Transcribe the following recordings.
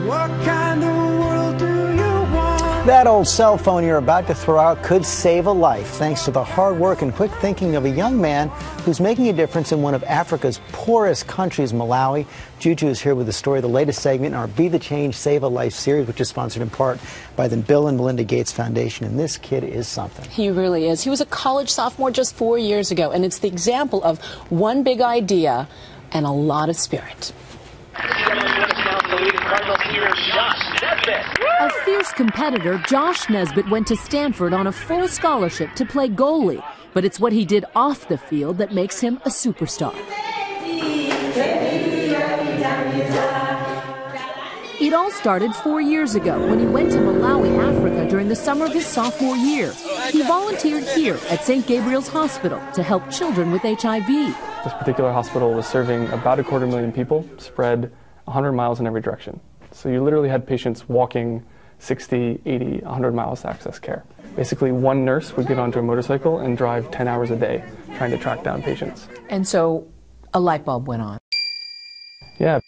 What kind of world do you want? That old cell phone you're about to throw out could save a life, thanks to the hard work and quick thinking of a young man who's making a difference in one of Africa's poorest countries, Malawi. Juju is here with the story of the latest segment in our Be the Change, Save a Life series, which is sponsored in part by the Bill and Melinda Gates Foundation. And this kid is something. He really is. He was a college sophomore just 4 years ago, and it's the example of one big idea and a lot of spirit. A fierce competitor, Josh Nesbitt went to Stanford on a full scholarship to play goalie, but it's what he did off the field that makes him a superstar. It all started 4 years ago when he went to Malawi, Africa during the summer of his sophomore year. He volunteered here at St. Gabriel's Hospital to help children with HIV. This particular hospital was serving about 250,000 people, spread 100 miles in every direction. So you literally had patients walking 60, 80, 100 miles to access care. Basically, one nurse would get onto a motorcycle and drive 10 hours a day trying to track down patients. And so a light bulb went on. Yeah.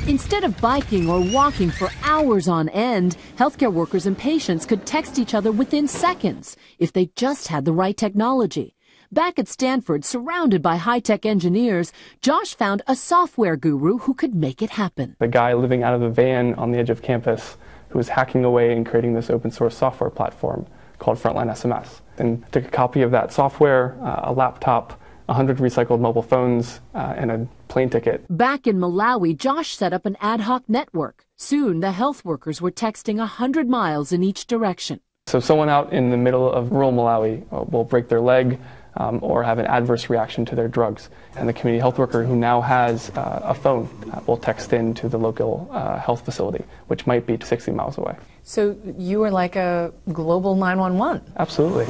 Instead of biking or walking for hours on end, healthcare workers and patients could text each other within seconds if they just had the right technology. Back at Stanford, surrounded by high-tech engineers, Josh found a software guru who could make it happen. The guy living out of a van on the edge of campus who was hacking away and creating this open-source software platform called Frontline SMS. And took a copy of that software, a laptop, 100 recycled mobile phones, and a plane ticket. Back in Malawi, Josh set up an ad hoc network. Soon, the health workers were texting 100 miles in each direction. So someone out in the middle of rural Malawi will break their leg, or have an adverse reaction to their drugs. And the community health worker who now has a phone will text in to the local health facility, which might be 60 miles away. So you were like a global 911. Absolutely.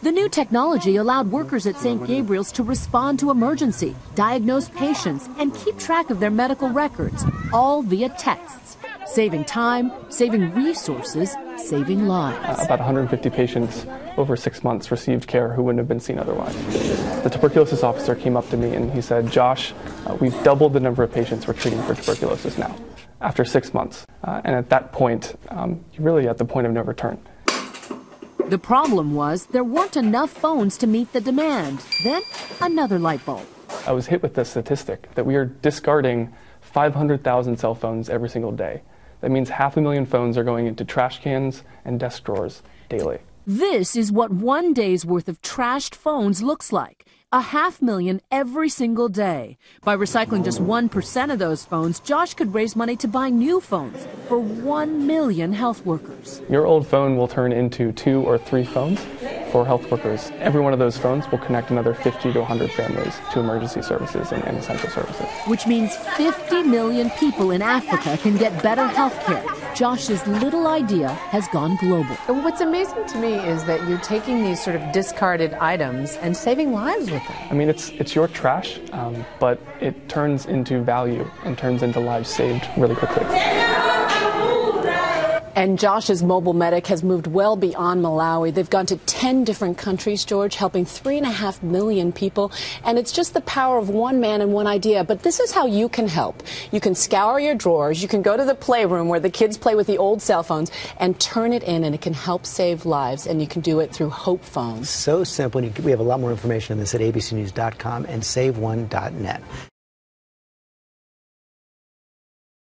The new technology allowed workers at St. Gabriel's to respond to emergency, diagnose patients, and keep track of their medical records, all via texts. Saving time, saving resources, saving lives. About 150 patients over 6 months received care who wouldn't have been seen otherwise. The tuberculosis officer came up to me and he said, "Josh, we've doubled the number of patients we're treating for tuberculosis now, after 6 months." And at that point, you're really at the point of no return. The problem was there weren't enough phones to meet the demand. Then, another light bulb. I was hit with this statistic that we are discarding 500,000 cell phones every single day. That means 500,000 phones are going into trash cans and desk drawers daily. This is what one day's worth of trashed phones looks like. 500,000 every single day. By recycling just 1% of those phones, Josh could raise money to buy new phones for 1 million health workers. Your old phone will turn into 2 or 3 phones for health workers. Every one of those phones will connect another 50 to 100 families to emergency services and essential services. Which means 50 million people in Africa can get better health care. Josh's little idea has gone global. And what's amazing to me is that you're taking these sort of discarded items and saving lives with them. I mean, it's your trash, but it turns into value and turns into lives saved really quickly. And Josh's Mobile Medic has moved well beyond Malawi. They've gone to 10 different countries, George, helping 3.5 million people. And it's just the power of one man and one idea. But this is how you can help. You can scour your drawers. You can go to the playroom where the kids play with the old cell phones and turn it in, and it can help save lives. And you can do it through Hope Phones. So simple. We have a lot more information on this at abcnews.com and saveone.net.